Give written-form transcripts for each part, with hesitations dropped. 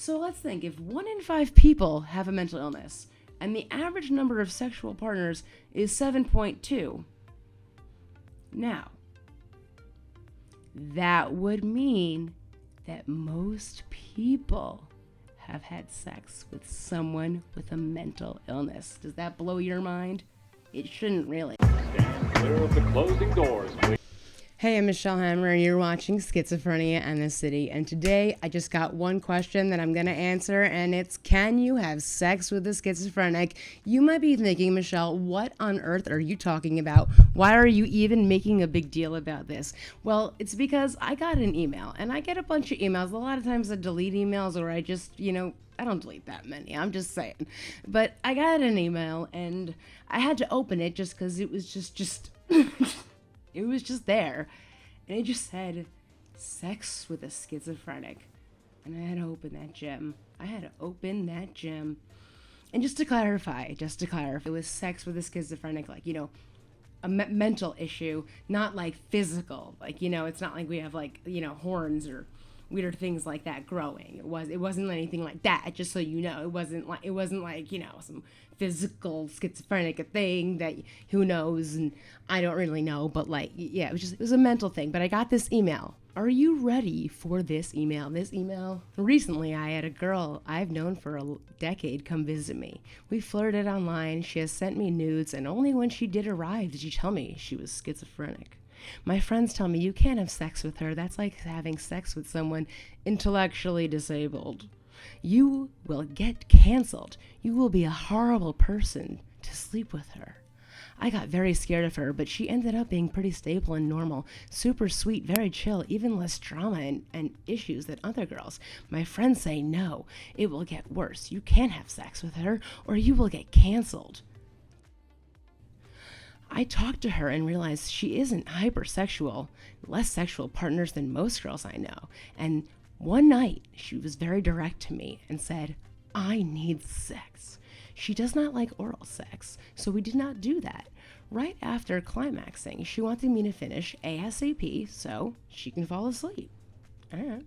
So let's think, if 1 in 5 people have a mental illness, and the average number of sexual partners is 7.2, now, that would mean that most people have had sex with someone with a mental illness. Does that blow your mind? It shouldn't really. Stand clear of the closing doors, please. Hey, I'm Michelle Hammer, and you're watching Schizophrenia and the City. And today, I just got one question that I'm going to answer, and it's, can you have sex with a schizophrenic? You might be thinking, Michelle, what on earth are you talking about? Why are you even making a big deal about this? Well, it's because I got an email, and I get a bunch of emails. A lot of times I delete emails, or I just, I don't delete that many. I'm just saying. But I got an email, and I had to open it just because it was just it was just there, and it just said, sex with a schizophrenic, and I had to open that gem. And just to clarify, it was sex with a schizophrenic, like, a mental issue, not like physical, like, it's not like we have like, horns or weird things like that growing. It wasn't anything like that, just so you know. It wasn't like some physical schizophrenic thing that who knows, and I don't really know, but like, yeah, it was a mental thing. But I got this email. Are you ready for this email? Recently, I had a girl I've known for a decade come visit me. We flirted online. She has sent me nudes, and only when she did arrive did she tell me she was schizophrenic. My friends tell me you can't have sex with her. That's like having sex with someone intellectually disabled. You will get canceled. You will be a horrible person to sleep with her. I got very scared of her, but she ended up being pretty stable and normal, super sweet, very chill, even less drama and issues than other girls. My friends say no, it will get worse. You can't have sex with her or you will get canceled. I talked to her and realized she isn't hypersexual, less sexual partners than most girls I know. And one night, she was very direct to me and said, I need sex. She does not like oral sex, so we did not do that. Right after climaxing, she wanted me to finish ASAP so she can fall asleep. All right.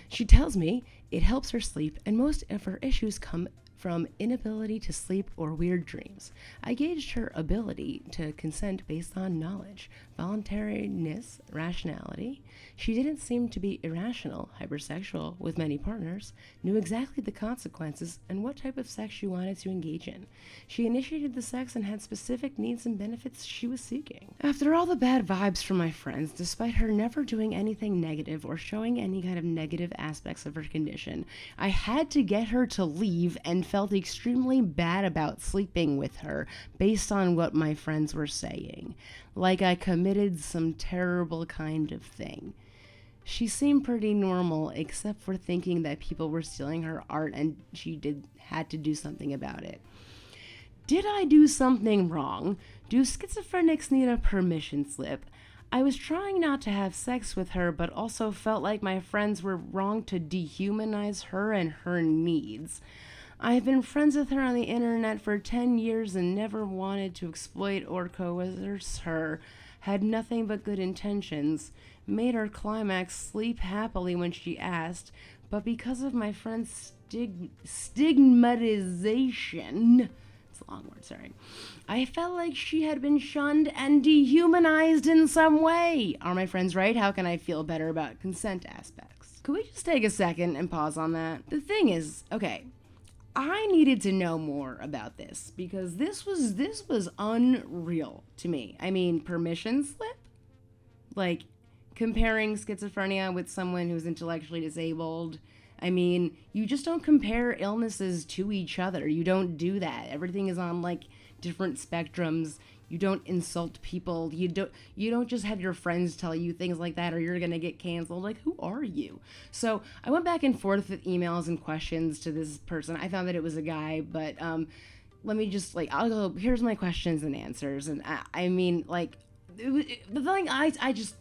She tells me it helps her sleep, and most of her issues come from inability to sleep or weird dreams. I gauged her ability to consent based on knowledge, voluntariness, rationality. She didn't seem to be irrational, hypersexual with many partners, knew exactly the consequences and what type of sex she wanted to engage in. She initiated the sex and had specific needs and benefits she was seeking. After all the bad vibes from my friends, despite her never doing anything negative or showing any kind of negative aspects of her condition, I had to get her to leave and felt extremely bad about sleeping with her based on what my friends were saying. Like I committed some terrible kind of thing. She seemed pretty normal, except for thinking that people were stealing her art and she had to do something about it. Did I do something wrong? Do schizophrenics need a permission slip? I was trying not to have sex with her, but also felt like my friends were wrong to dehumanize her and her needs. I've been friends with her on the internet for 10 years and never wanted to exploit or coerce her. Had nothing but good intentions. Made her climax, sleep happily when she asked, but because of my friend's stigmatization, it's a long word, sorry, I felt like she had been shunned and dehumanized in some way. Are my friends right? How can I feel better about consent aspects? Could we just take a second and pause on that? The thing is, okay, I needed to know more about this because this was unreal to me. I mean, permission slip? Like, comparing schizophrenia with someone who's intellectually disabled. I mean, you just don't compare illnesses to each other. You don't do that. Everything is on, like, different spectrums. You don't insult people. You don't just have your friends tell you things like that or you're going to get canceled. Like, who are you? So I went back and forth with emails and questions to this person. I found that it was a guy, but let me just, like, I'll go, here's my questions and answers. And I mean, like, the thing I just,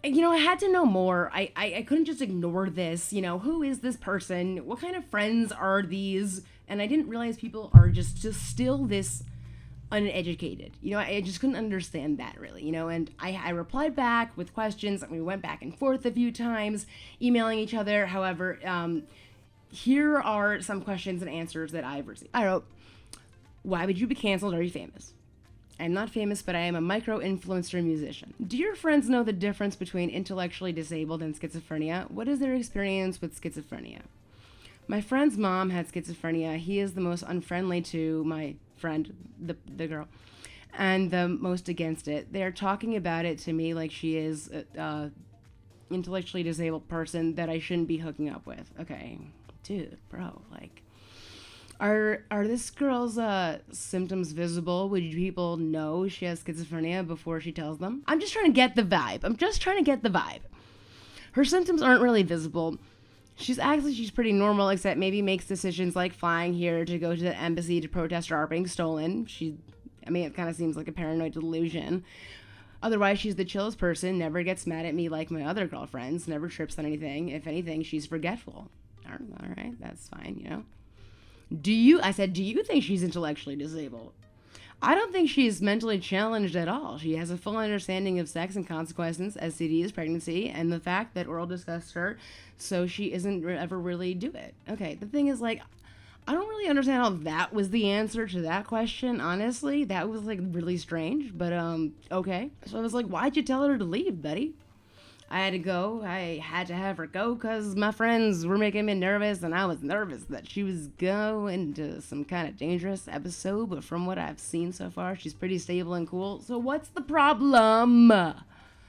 I had to know more. I couldn't just ignore this. Who is this person? What kind of friends are these? And I didn't realize people are just still this uneducated. I just couldn't understand that really, and I replied back with questions, and we went back and forth a few times, emailing each other. However, here are some questions and answers that I've received. I wrote, why would you be canceled? Are you famous? I'm not famous, but I am a micro-influencer musician. Do your friends know the difference between intellectually disabled and schizophrenia? What is their experience with schizophrenia? My friend's mom had schizophrenia. He is the most unfriendly to my friend, the girl, and the most against it. They're talking about it to me like she is a intellectually disabled person that I shouldn't be hooking up with. Okay, dude, bro, like, Are this girl's symptoms visible? Would people know she has schizophrenia before she tells them? I'm just trying to get the vibe. Her symptoms aren't really visible. She's pretty normal, except maybe makes decisions like flying here to go to the embassy to protest her art being stolen. It kind of seems like a paranoid delusion. Otherwise, she's the chillest person, never gets mad at me like my other girlfriends, never trips on anything. If anything, she's forgetful. All right, that's fine, Do you think she's intellectually disabled? I don't think she's mentally challenged at all. She has a full understanding of sex and consequences, STDs, pregnancy, and the fact that oral disgusts her, so she isn't ever really do it. Okay, the thing is, like, I don't really understand how that was the answer to that question, honestly. That was, like, really strange, but, okay. So I was like, why'd you tell her to leave, buddy? I had to go. I had to have her go because my friends were making me nervous, and I was nervous that she was going to some kind of dangerous episode, but from what I've seen so far, she's pretty stable and cool. So what's the problem?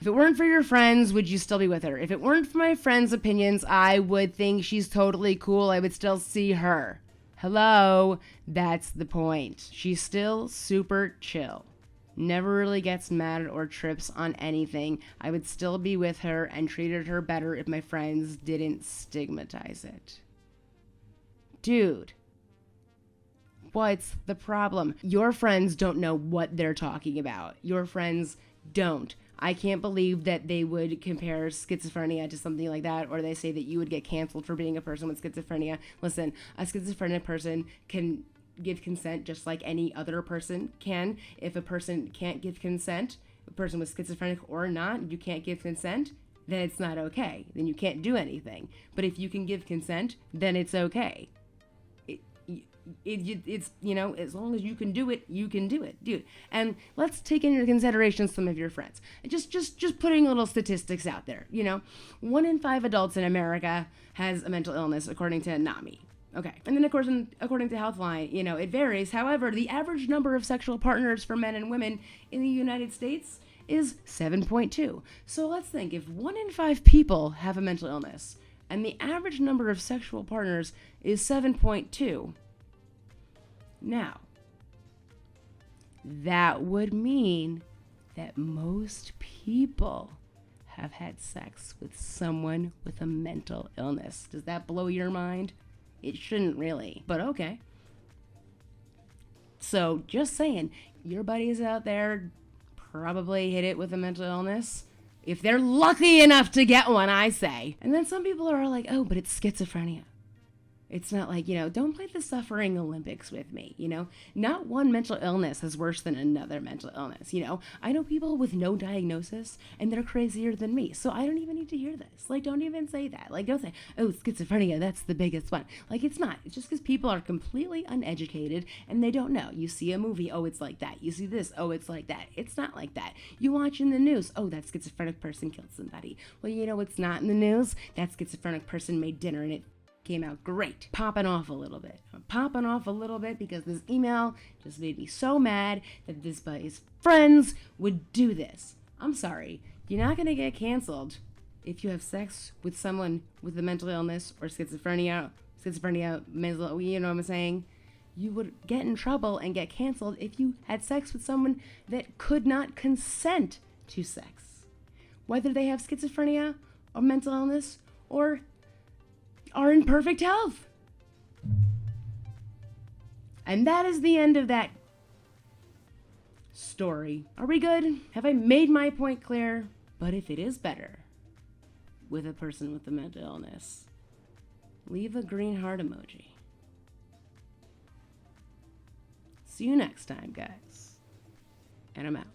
If it weren't for your friends, would you still be with her? If it weren't for my friends' opinions, I would think she's totally cool. I would still see her. Hello? That's the point. She's still super chill. Never really gets mad or trips on anything. I would still be with her and treated her better if my friends didn't stigmatize it. Dude, what's the problem? Your friends don't know what they're talking about. Your friends don't. I can't believe that they would compare schizophrenia to something like that, or they say that you would get canceled for being a person with schizophrenia. Listen, a schizophrenic person can give consent just like any other person can. If a person can't give consent, a person with schizophrenic or not, you can't give consent, then it's not okay. Then you can't do anything. But if you can give consent, then it's okay. It's, as long as you can do it, dude. And let's take into consideration some of your friends. Just putting little statistics out there, 1 in 5 adults in America has a mental illness, according to NAMI. Okay. And then, of course, according to Healthline, it varies. However, the average number of sexual partners for men and women in the United States is 7.2. So let's think, if 1 in 5 people have a mental illness and the average number of sexual partners is 7.2, now, that would mean that most people have had sex with someone with a mental illness. Does that blow your mind? It shouldn't really, but okay. So just saying, your buddies out there probably hit it with a mental illness. If they're lucky enough to get one, I say. And then some people are like, oh, but it's schizophrenia. It's not like, don't play the suffering Olympics with me, Not one mental illness is worse than another mental illness, I know people with no diagnosis and they're crazier than me, so I don't even need to hear this. Like, don't even say that. Like, don't say, oh, schizophrenia, that's the biggest one. Like, it's not. It's just because people are completely uneducated and they don't know. You see a movie, oh, it's like that. You see this, oh, it's like that. It's not like that. You watch in the news, oh, that schizophrenic person killed somebody. Well, it's not in the news. That schizophrenic person made dinner and it came out great. Popping off a little bit because this email just made me so mad that this buddy's friends would do this. I'm sorry. You're not going to get canceled if you have sex with someone with a mental illness or schizophrenia, mental, you know what I'm saying? You would get in trouble and get canceled if you had sex with someone that could not consent to sex. Whether they have schizophrenia or mental illness or are in perfect health. And that is the end of that story. Are we good? Have I made my point clear? But if it is better with a person with a mental illness, leave a green heart emoji. See you next time, guys. And I'm out.